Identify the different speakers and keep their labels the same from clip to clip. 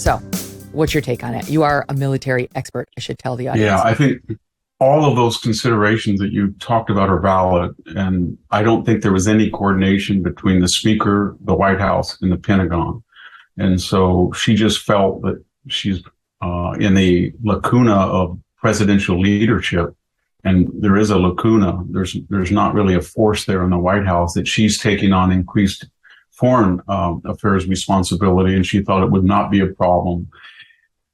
Speaker 1: So what's your take on it? You are a military expert, I should tell the audience.
Speaker 2: Yeah, I think all of those considerations that you talked about are valid. And I don't think there was any coordination between the Speaker, the White House, and the Pentagon. And so she just felt that she's in the lacuna of presidential leadership. And there is a lacuna. There's not really a force there in the White House, that she's taking on increased foreign affairs responsibility. And she thought it would not be a problem.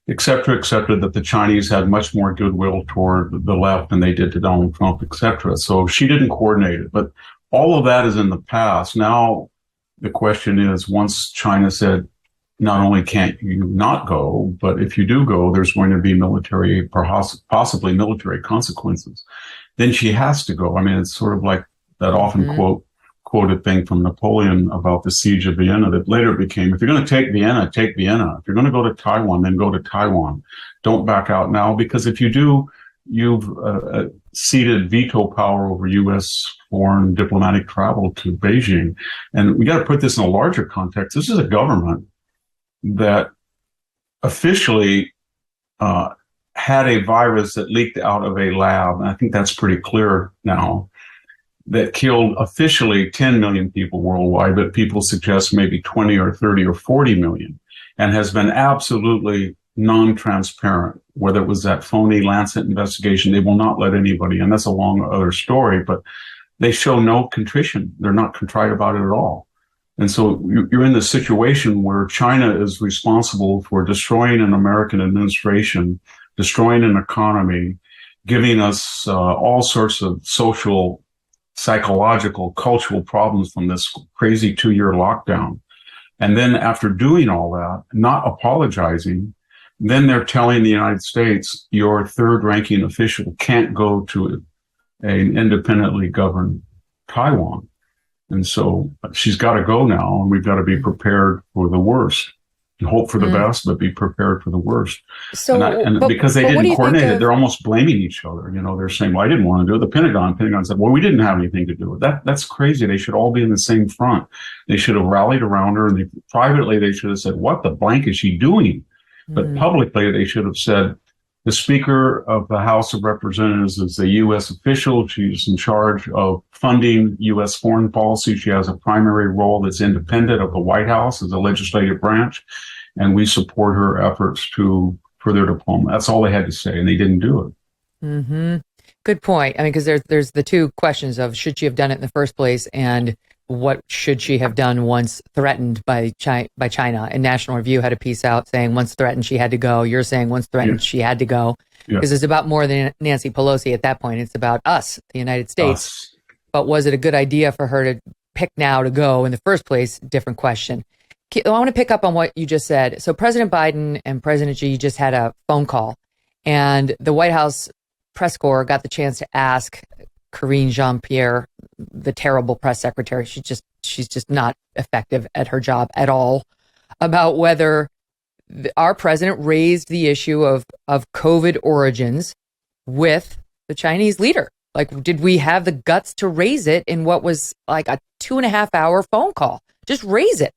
Speaker 2: Accepted that the Chinese had much more goodwill toward the left than they did to Donald Trump, etc. So she didn't coordinate it. But all of that is in the past. Now the question is, once China said, not only can't you not go, but if you do go, there's going to be military, possibly military consequences. Then she has to go. I mean, it's sort of like that often quoted thing from Napoleon about the siege of Vienna that later became, if you're going to take Vienna, take Vienna. If you're going to go to Taiwan, then go to Taiwan. Don't back out now, because if you do, you've ceded veto power over U.S. foreign diplomatic travel to Beijing. And we got to put this in a larger context. This is a government that officially had a virus that leaked out of a lab, and I think that's pretty clear now, that killed officially 10 million people worldwide, but people suggest maybe 20 or 30 or 40 million, and has been absolutely non-transparent. Whether it was that phony Lancet investigation, they will not let anybody, and that's a long other story, but they show no contrition. They're not contrite about it at all. And so you're in this situation where China is responsible for destroying an American administration, destroying an economy, giving us all sorts of social, psychological, cultural problems from this crazy 2-year lockdown. And then after doing all that, not apologizing, then they're telling the United States, your third-ranking official can't go to an independently governed Taiwan. And so she's got to go now, and we've got to be prepared for the worst. And hope for the best, but be prepared for the worst. So, because they didn't coordinate it, they're almost blaming each other. You know, they're saying, well, I didn't want to do it. The Pentagon said, well, we didn't have anything to do with that. That's crazy. They should all be in the same front. They should have rallied around her, and privately they should have said, what the blank is she doing? But publicly they should have said, the Speaker of the House of Representatives is a U.S. official. She's in charge of funding U.S. foreign policy. She has a primary role that's independent of the White House as a legislative branch, and we support her efforts to further diplomacy. That's all they had to say, and they didn't do it.
Speaker 1: Mm-hmm. Good point. I mean, because there's the two questions of should she have done it in the first place, and what should she have done once threatened by China? And National Review had a piece out saying once threatened, she had to go. You're saying once threatened, she had to go. Because it's about more than Nancy Pelosi at that point. It's about us, the United States. But was it a good idea for her to pick now to go in the first place? Different question. I want to pick up on what you just said. So President Biden and President Xi just had a phone call, and the White House press corps got the chance to ask Karine Jean-Pierre, the terrible press secretary, she's just not effective at her job at all, about whether our president raised the issue of COVID origins with the Chinese leader. Like, did we have the guts to raise it in what was like a 2.5-hour phone call? Just raise it.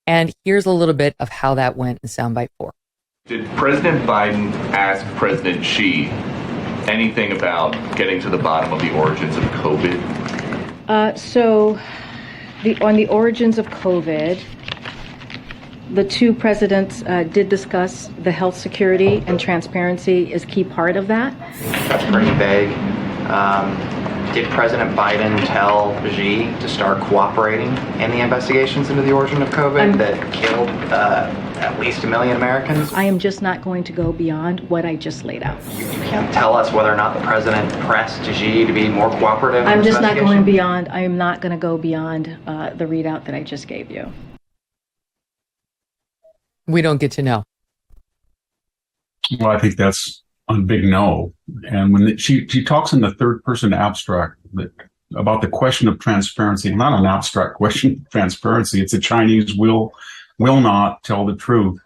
Speaker 1: And here's a little bit of how that went in soundbite 4.
Speaker 3: Did President Biden ask President Xi anything about getting to the bottom of the origins of COVID?
Speaker 4: On the origins of COVID, the two presidents did discuss the health security, and transparency is key part of that.
Speaker 5: That's pretty vague. Did President Biden tell Xi to start cooperating in the investigations into the origin of COVID that killed at least 1 million Americans?
Speaker 4: I am just not going to go beyond what I just laid out.
Speaker 5: You can't tell us whether or not the president pressed Xi to be more cooperative?
Speaker 4: I'm just not going beyond. I am not going to go beyond the readout that I just gave you.
Speaker 1: We don't get to know.
Speaker 2: Well, I think that's a big no. And when she talks in the third person abstract about the question of transparency, not an abstract question of transparency, it's the Chinese will not tell the truth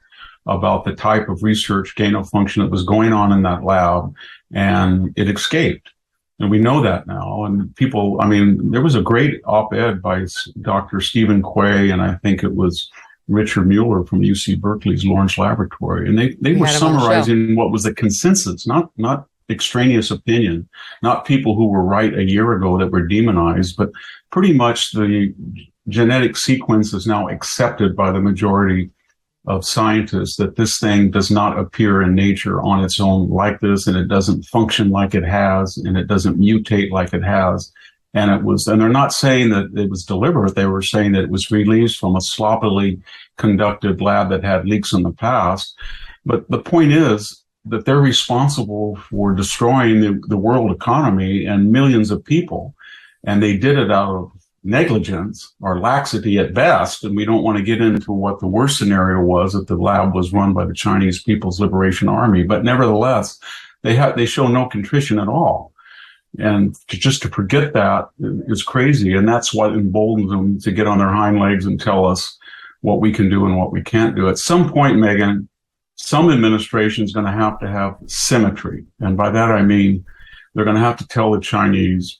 Speaker 2: about the type of research gain of function that was going on in that lab, and it escaped. And we know that now. And people, I mean, there was a great op-ed by Dr. Stephen Quay, and I think it was Richard Mueller from UC Berkeley's Lawrence Laboratory. And they were
Speaker 1: had him on the show.
Speaker 2: summarizing what was the consensus, not extraneous opinion, not people who were right a year ago that were demonized, but pretty much the genetic sequence is now accepted by the majority of scientists, that this thing does not appear in nature on its own like this, and it doesn't function like it has, and it doesn't mutate like it has. And they're not saying that it was deliberate. They were saying that it was released from a sloppily conducted lab that had leaks in the past. But the point is that they're responsible for destroying the world economy and millions of people. And they did it out of negligence or laxity at best. And we don't want to get into what the worst scenario was, that the lab was run by the Chinese People's Liberation Army. But nevertheless, they show no contrition at all. And just to forget that is crazy. And that's what emboldens them to get on their hind legs and tell us what we can do and what we can't do. At some point, Megyn, some administration is going to have symmetry. And by that, I mean, they're going to have to tell the Chinese,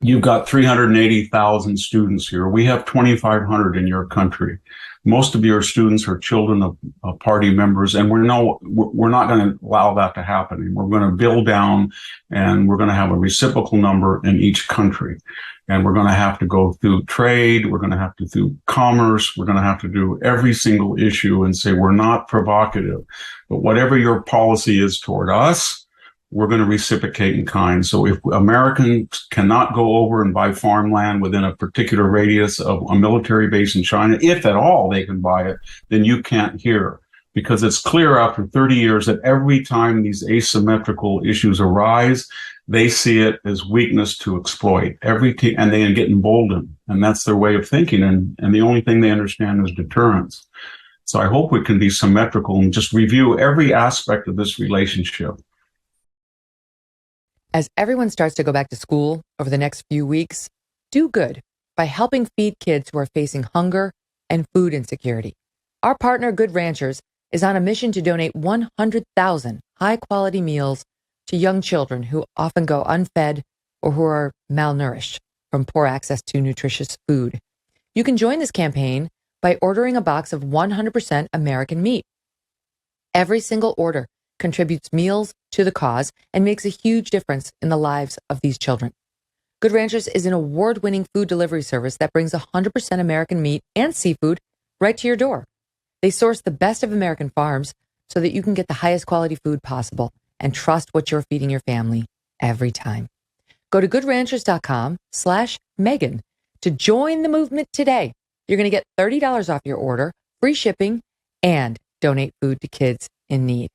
Speaker 2: you've got 380,000 students here. We have 2,500 in your country. Most of your students are children of party members, and we're not going to allow that to happen. We're going to build down, and we're going to have a reciprocal number in each country. And we're going to have to go through trade. We're going to have to do commerce. We're going to have to do every single issue and say, we're not provocative, but whatever your policy is toward us, we're going to reciprocate in kind. So if Americans cannot go over and buy farmland within a particular radius of a military base in China, if at all they can buy it, then you can't here. Because it's clear after 30 years that every time these asymmetrical issues arise, they see it as weakness to exploit. And they get emboldened. And that's their way of thinking. And the only thing they understand is deterrence. So I hope we can be symmetrical and just review every aspect of this relationship.
Speaker 1: As everyone starts to go back to school over the next few weeks, do good by helping feed kids who are facing hunger and food insecurity. Our partner, Good Ranchers, is on a mission to donate 100,000 high-quality meals to young children who often go unfed or who are malnourished from poor access to nutritious food. You can join this campaign by ordering a box of 100% American meat. Every single order contributes meals to the cause and makes a huge difference in the lives of these children. Good Ranchers is an award-winning food delivery service that brings 100% American meat and seafood right to your door. They source the best of American farms so that you can get the highest quality food possible and trust what you're feeding your family every time. Go to goodranchers.com/Megyn to join the movement today. You're going to get $30 off your order, free shipping, and donate food to kids in need.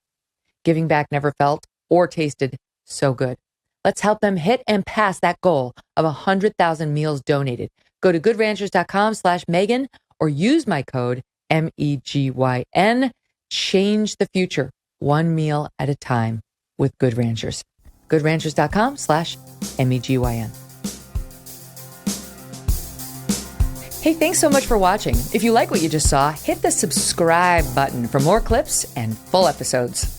Speaker 1: Giving back never felt or tasted so good. Let's help them hit and pass that goal of 100,000 meals donated. Go to goodranchers.com/Megyn or use my code MEGYN. Change the future one meal at a time with Good Ranchers. goodranchers.com/MEGYN. Hey, thanks so much for watching. If you like what you just saw, hit the subscribe button for more clips and full episodes.